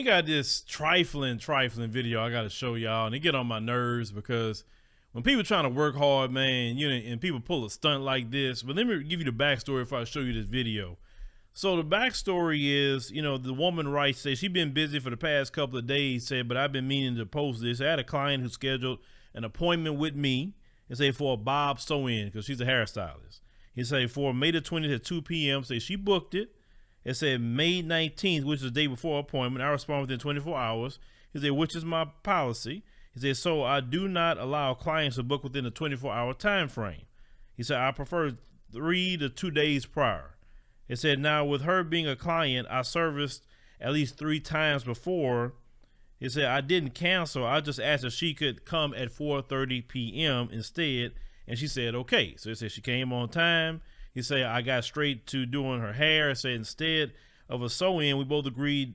got this trifling video I got to show y'all, and it get on my nerves because when people trying to work hard, man, you know, and people pull a stunt like this. But let me give you the backstory before I show you this video. So the backstory is, you know, the woman writes, says she been busy for the past couple of days, said, but I've been meaning to post this. I had a client who scheduled an appointment with me and say for a bob sew-in because she's a hairstylist. He said for May the 20th at 2 p.m. Say she booked it. It said May 19th, which is the day before appointment. I respond within 24 hours. He said, which is my policy. He said, so I do not allow clients to book within a 24-hour time frame. He said, I prefer 3 to 2 days prior. It said, now with her being a client, I serviced at least 3 times before. He said, I didn't cancel. I just asked if she could come at 4:30 p.m. instead. And she said, okay. So it said she came on time. He said, I got straight to doing her hair. It said, instead of a sew-in, we both agreed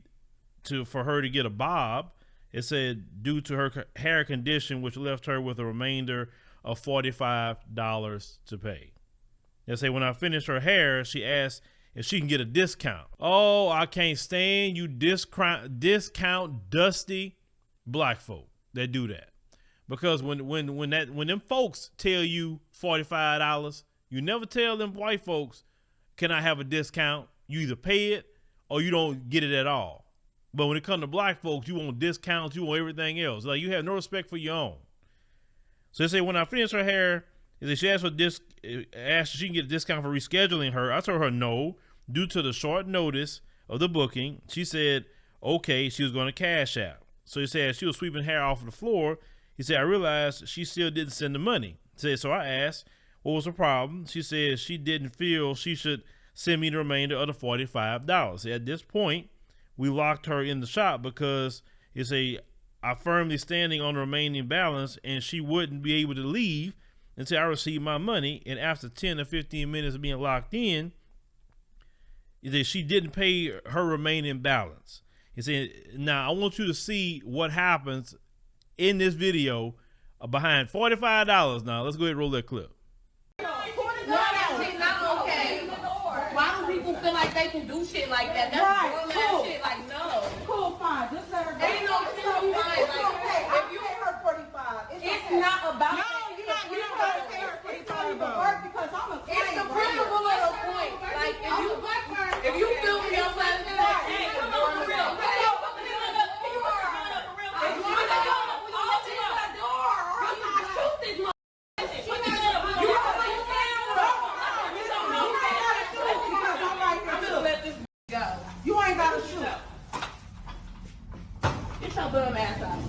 for her to get a bob. It said, due to her hair condition, which left her with a remainder of $45 to pay. They say, when I finished her hair, she asked if she can get a discount. Oh, I can't stand you discount dusty black folk that do that. Because when them folks tell you $45, you never tell them white folks, can I have a discount? You either pay it or you don't get it at all. But when it comes to black folks, you want discounts, you want everything else. Like, you have no respect for your own. So they say, when I finished her hair, she asked if she can get a discount for rescheduling her. I told her no, due to the short notice of the booking. She said, okay, she was going to cash out. So he said she was sweeping hair off the floor. He said, I realized she still didn't send the money. He said, so I asked, what was the problem? She said she didn't feel she should send me the remainder of the $45. At this point, we locked her in the shop because it's I firmly standing on the remaining balance, and she wouldn't be able to leave until I received my money. And after 10 or 15 minutes of being locked in, she didn't pay her remaining balance. He said, now I want you to see what happens in this video behind $45. Now let's go ahead and roll that clip. Why do people feel like they can do shit like that? That's right, cool. Shit. Like, no. Cool, fine. Just let her go. Ain't no cool, fine. It's Like, okay. if I'll you pay her 45. it's not about No, you don't gotta pay her 45. It's not even work because I'm a client. it's the principle of the point. Like, if you feel me outside of that, hey, come on, for real. You ain't gotta shoot. Get your bum ass out.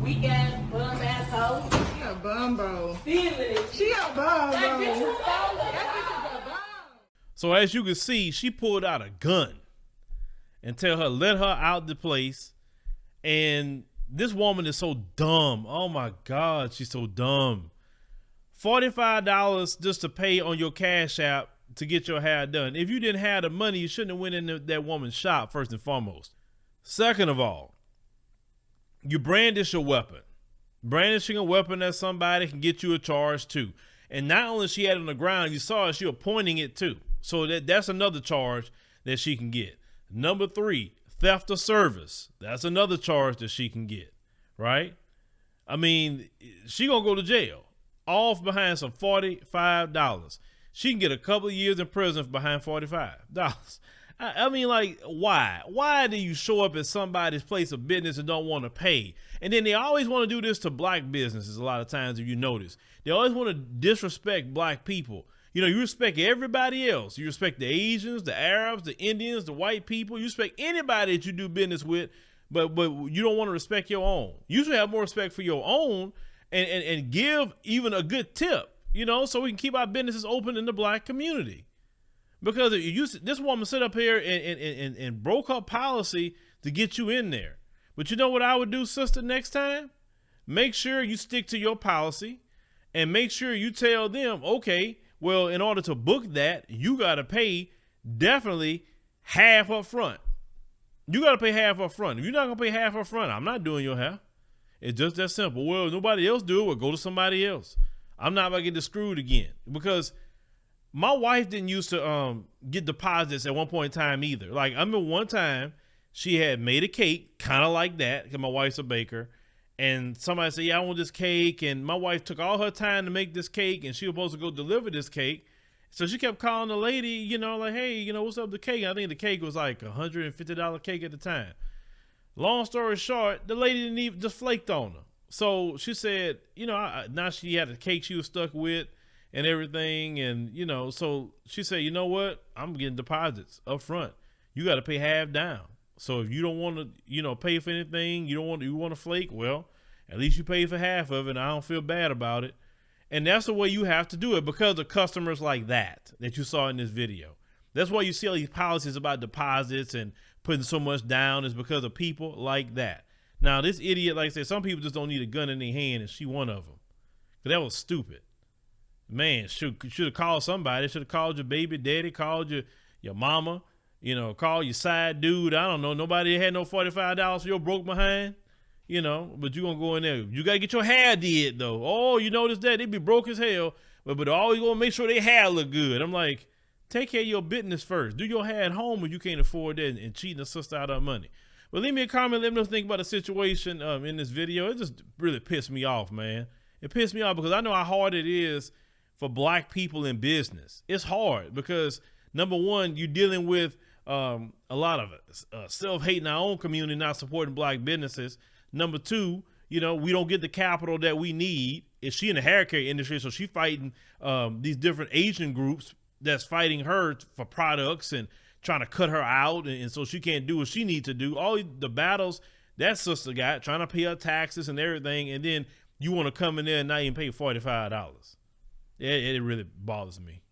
Weak ass bum ass hoe. She a bumbo. Feeling it. She a bumbo. That bitch is a bum. So as you can see, she pulled out a gun and tell her, let her out the place. And this woman is so dumb. Oh my God, she's so dumb. $45 just to pay on your Cash App to get your hair done. If you didn't have the money, you shouldn't have went into that woman's shop, first and foremost. Second of all, you brandish a weapon. Brandishing a weapon at somebody can get you a charge too. And not only she had it on the ground, you saw it, she was pointing it too. So that's another charge that she can get. Number 3, theft of service. That's another charge that she can get, right? I mean, she gonna go to jail, off behind some $45. She can get a couple of years in prison behind $45. I mean, like, why? Why do you show up at somebody's place of business and don't want to pay? And then they always want to do this to black businesses a lot of times, if you notice. They always want to disrespect black people. You know, you respect everybody else. You respect the Asians, the Arabs, the Indians, the white people. You respect anybody that you do business with, but you don't want to respect your own. You should have more respect for your own and give even a good tip. You know, so we can keep our businesses open in the black community. Because if this woman sit up here and broke her policy to get you in there. But you know what I would do, sister, next time? Make sure you stick to your policy and make sure you tell them, okay, well, in order to book that, you got to pay definitely half up front. You got to pay half up front. If you're not going to pay half up front, I'm not doing your hair. It's just that simple. Well, nobody else do it. Well, go to somebody else. I'm not going to get screwed again, because my wife didn't used to get deposits at one point in time either. Like, I remember one time she had made a cake kind of like that because my wife's a baker. And somebody said, yeah, I want this cake. And my wife took all her time to make this cake, and she was supposed to go deliver this cake. So she kept calling the lady, you know, like, hey, you know, what's up with the cake? I think the cake was like $150 cake at the time. Long story short, the lady didn't even, just flaked on her. So she said, you know, now she had a cake she was stuck with and everything. And, you know, so she said, you know what? I'm getting deposits up front. You got to pay half down. So if you don't want to, you know, pay for anything, you want to flake, well, at least you pay for half of it. And I don't feel bad about it. And that's the way you have to do it because of customers like that you saw in this video. That's why you see all these policies about deposits and putting so much down is because of people like that. Now, this idiot, like I said, some people just don't need a gun in their hand, and she one of them. Because that was stupid. Man, should have called somebody. Should have called your baby daddy, called your mama, you know, call your side dude. I don't know. Nobody had no $45 for your broke behind, you know, but you going to go in there. You got to get your hair did, though. Oh, you notice that? They be broke as hell, but always going to make sure their hair look good. I'm like, take care of your business first. Do your hair at home if you can't afford that and cheating a sister out of money. But leave me a comment. Let me know what you think about the situation in this video. It just really pissed me off, man. It pissed me off because I know how hard it is for black people in business. It's hard because, number one, you're dealing with a lot of self-hate in our own community, not supporting black businesses. Number two, you know, we don't get the capital that we need. Is she in the hair care industry? So she's fighting these different Asian groups that's fighting her for products and trying to cut her out, and so she can't do what she needs to do. All the battles that sister got, trying to pay her taxes and everything, and then you want to come in there and not even pay $45. It really bothers me.